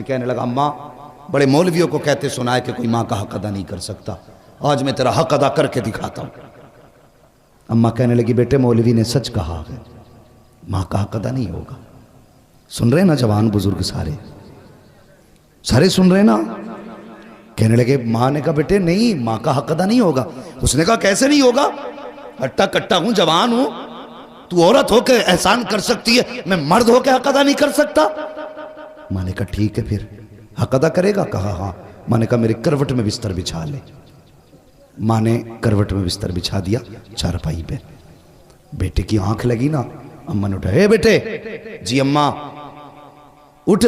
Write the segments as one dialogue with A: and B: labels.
A: کہنے لگا اماں بڑے مولویوں کو کہتے سنا ہے کہ کوئی ماں کا حق ادا نہیں کر سکتا، آج میں تیرا حق ادا کر کے دکھاتا ہوں۔ اماں کہنے لگی بیٹے مولوی نے سچ کہا ہے، ماں کا حق ادا نہیں ہوگا۔ سن رہے نا جوان بزرگ سارے سن رہے نا؟ کہنے لگے ماں نے کہا بیٹے نہیں، ماں کا حق ادا نہیں ہوگا۔ اس نے کہا کیسے نہیں ہوگا؟ ہٹا کٹا ہوں، جوان ہوں، تو عورت ہو کے احسان کر سکتی ہے، میں مرد ہو کے حق ادا نہیں کر سکتا؟ ماں نے کہا ٹھیک ہے پھر حق ادا کرے گا؟ کہا ہاں۔ ماں نے کہا میرے کروٹ میں بستر بچھا لے۔ ماں نے کروٹ میں بستر بچھا دیا چارپائی پہ۔ بیٹے کی آنکھ لگی نا، اماں نے اٹھا، اے بیٹے۔ جی اماں۔ اٹھ،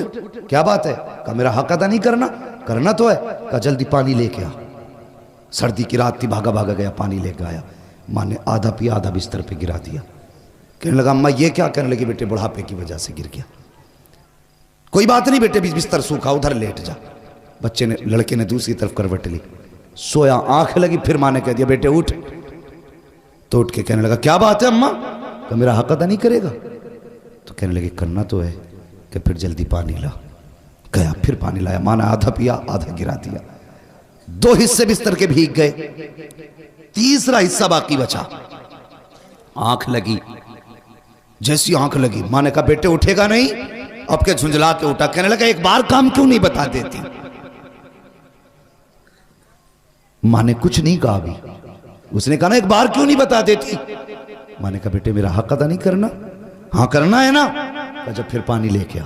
A: کیا بات ہے؟ کہا میرا حق ادا نہیں کرنا؟ کرنا تو ہے۔ کہا جلدی پانی لے کے آ۔ سردی کی رات تھی، بھاگا بھاگا گیا، پانی لے کے آیا۔ ماں نے آدھا پیا، آدھا بستر پہ گرا دیا۔ کہنے لگا اماں یہ کیا؟ کہنے لگی بیٹے بڑھاپے کی وجہ سے گر گیا۔ کوئی بات نہیں بیٹے، بستر سوکھا، ادھر لیٹ جا۔ بچے نے، لڑکے نے دوسری طرف کروٹ لی، سویا، آنکھ لگی، پھر ماں نے کہہ دیا بیٹے اٹھ۔ تو اٹھ کے کہنے لگا کیا بات ہے اماں؟ کہ میرا حق ادا نہیں کرے گا؟ تو کہنے لگے کرنا تو ہے، کہ پھر جلدی پانی لا۔ گیا، پھر پانی لایا، ماں نے آدھا پیا، آدھا گرا دیا۔ 2 حصے بستر کے بھیگ گئے، تیسرا حصہ باقی بچا۔ آنکھ لگی، جیسی آنکھ لگی ماں نے کہا بیٹے اٹھے گا نہیں؟ اب کے جھنجلا کے اٹھا۔ کہنے لگا ایک بار کام کیوں نہیں بتا دیتی؟ ماں نے کچھ نہیں کہا بھی، اس نے کہا نا ایک بار کیوں نہیں بتا دیتی؟ ماں نے کہا بیٹے میرا حق ادا نہیں کرنا؟ ہاں کرنا ہے نا۔ کہا جب پھر پانی لے کے آ۔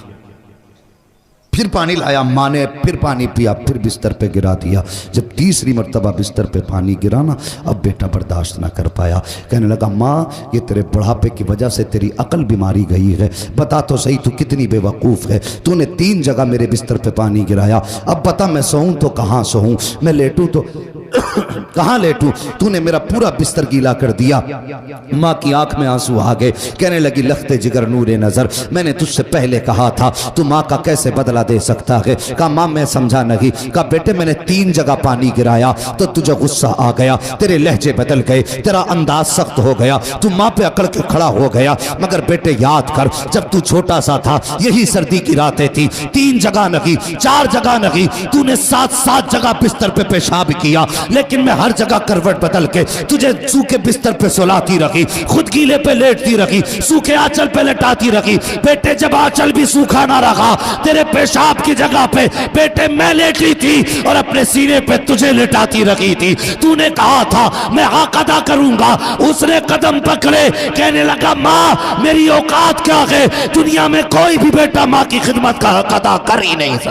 A: پھر پانی لایا، ماں نے پھر پانی پیا، پھر بستر پہ گرا دیا۔ جب تیسری مرتبہ بستر پہ پانی گرانا، اب بیٹا برداشت نہ کر پایا۔ کہنے لگا ماں یہ تیرے بڑھاپے کی وجہ سے تیری عقل بیماری گئی ہے، بتا تو صحیح تو کتنی بے وقوف ہے، تو نے 3 جگہ میرے بستر پہ پانی گرایا، اب بتا میں سوؤں تو کہاں سوؤں، میں لیٹوں تو کہاں لیٹوں، تو نے میرا پورا بستر گیلا کر دیا۔ ماں کی آنکھ میں آنسو آ گئے، کہنے لگی لخت جگر نور نظر، میں نے تجھ سے پہلے کہا تھا تو ماں کا کیسے بدلہ دے سکتا ہے؟ کہا ماں میں سمجھا نہیں۔ کہا بیٹے میں نے 3 جگہ پانی گرایا تو تجھے غصہ آ گیا، تیرے لہجے بدل گئے، تیرا انداز سخت ہو گیا، تو ماں پہ اکڑ کے کھڑا ہو گیا۔ مگر بیٹے یاد کر جب تو چھوٹا سا تھا یہی سردی کی راتیں تھی، 3 جگہ نہیں 4 جگہ نہیں، تو نے 7 جگہ بستر پہ پیشاب کیا، لیکن میں ہر جگہ کروٹ بدل کے تجھے سوکھے بستر پہ سلاتی رکھی، خود گیلے پہ لیٹتی رکھی، سوکھے آنچل پہ لٹاتی رکھی۔ بیٹے جب آنچل بھی سوکھا نہ رہا، تیرے پیشاب کی جگہ پہ بیٹے میں لیٹی تھی اور اپنے سینے پہ تجھے لٹاتی رکھی تھی۔ تو نے کہا تھا میں حق ادا کروں گا، اس نے قدم پکڑے، کہنے لگا ماں میری اوقات کیا ہے، دنیا میں کوئی بھی بیٹا ماں کی خدمت کا حق ادا کر ہی نہیں سکتا۔